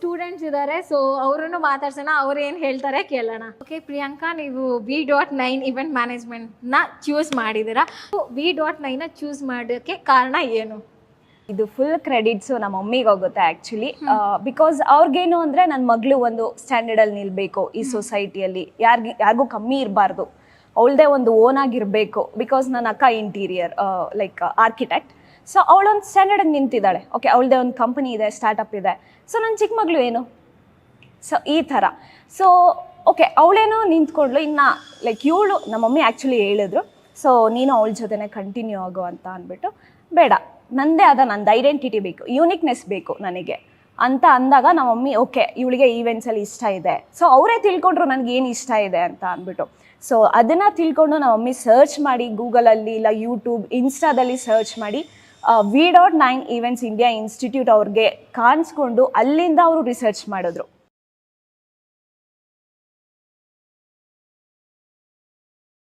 Students ಇದ್ದಾರೆ, so ಅವರನ್ನು ಮಾತಾಡ್ಸೋಣ, ಅವ್ರು ಏನು ಹೇಳ್ತಾರೆ ಕೇಳೋಣ. ಓಕೆ ಪ್ರಿಯಾಂಕಾ, ನೀವು V.9 ಇವೆಂಟ್ ಮ್ಯಾನೇಜ್ಮೆಂಟ್ನ ಚೂಸ್ ಮಾಡಿದ್ದೀರಾ. V.9ನ ಚೂಸ್ ಮಾಡೋಕ್ಕೆ ಕಾರಣ ಏನು? ಇದು ಫುಲ್ ಕ್ರೆಡಿಟ್ಸು ನಮ್ಮ ಮಮ್ಮಿಗೆ ಹೋಗುತ್ತೆ ಆ್ಯಕ್ಚುಲಿ. ಬಿಕಾಸ್ ಅವ್ರಿಗೇನು ಅಂದರೆ ನನ್ನ ಮಗಳು ಒಂದು ಸ್ಟ್ಯಾಂಡರ್ಡಲ್ಲಿ ನಿಲ್ಲಬೇಕು ಈ ಸೊಸೈಟಿಯಲ್ಲಿ, ಯಾರಿಗೂ ಕಮ್ಮಿ ಇರಬಾರ್ದು, ಅವಳದೇ ಒಂದು ಓನ್ ಆಗಿರಬೇಕು. ಬಿಕಾಸ್ ನನ್ನ ಅಕ್ಕ ಇಂಟೀರಿಯರ್ ಲೈಕ್ ಆರ್ಕಿಟೆಕ್ಟ್, ಸೊ ಅವಳೊಂದು ಸ್ಟ್ಯಾಂಡರ್ಡಾಗಿ ನಿಂತಿದ್ದಾಳೆ. ಓಕೆ, ಅವಳದೇ ಒಂದು ಕಂಪನಿ ಇದೆ, ಸ್ಟಾರ್ಟಪ್ ಇದೆ. ಸೊ ನನ್ನ ಚಿಕ್ಕ ಮಗಳು ಏನು, ಸೊ ಈ ಥರ. ಸೊ ಓಕೆ, ಅವಳೇನೋ ನಿಂತ್ಕೊಂಡ್ಲು. ಇನ್ನು ಲೈಕ್ ಇವಳು ನಮ್ಮ ಮಮ್ಮಿ ಆ್ಯಕ್ಚುಲಿ ಹೇಳಿದ್ರು, ಸೊ ನೀನು ಅವಳ ಜೊತೆನೇ ಕಂಟಿನ್ಯೂ ಆಗೋ ಅಂತ ಅಂದ್ಬಿಟ್ಟು, ಬೇಡ ನನ್ನದೇ ಆದ ನಂದು ಐಡೆಂಟಿಟಿ ಬೇಕು, ಯೂನಿಕ್ನೆಸ್ ಬೇಕು ನನಗೆ ಅಂತ ಅಂದಾಗ ನಮ್ಮ ಮಮ್ಮಿ ಓಕೆ ಇವಳಿಗೆ ಈವೆಂಟ್ಸಲ್ಲಿ ಇಷ್ಟ ಇದೆ, ಸೊ ಅವರೇ ತಿಳ್ಕೊಂಡ್ರು ನನಗೆ ಏನು ಇಷ್ಟ ಇದೆ ಅಂತ ಅಂದ್ಬಿಟ್ಟು. ಸೊ ಅದನ್ನು ತಿಳ್ಕೊಂಡು ನಮ್ಮ ಮಮ್ಮಿ ಸರ್ಚ್ ಮಾಡಿ ಗೂಗಲಲ್ಲಿ ಇಲ್ಲ ಯೂಟ್ಯೂಬ್ ಇನ್ಸ್ಟಾದಲ್ಲಿ ಸರ್ಚ್ ಮಾಡಿ V.9 ಈವೆಂಟ್ಸ್ ಇಂಡಿಯಾ ಇನ್ಸ್ಟಿಟ್ಯೂಟ್ ಅವ್ರಿಗೆ ಕಾಣಿಸ್ಕೊಂಡು ಅಲ್ಲಿಂದ ಅವರು ರಿಸರ್ಚ್ ಮಾಡಿದ್ರು.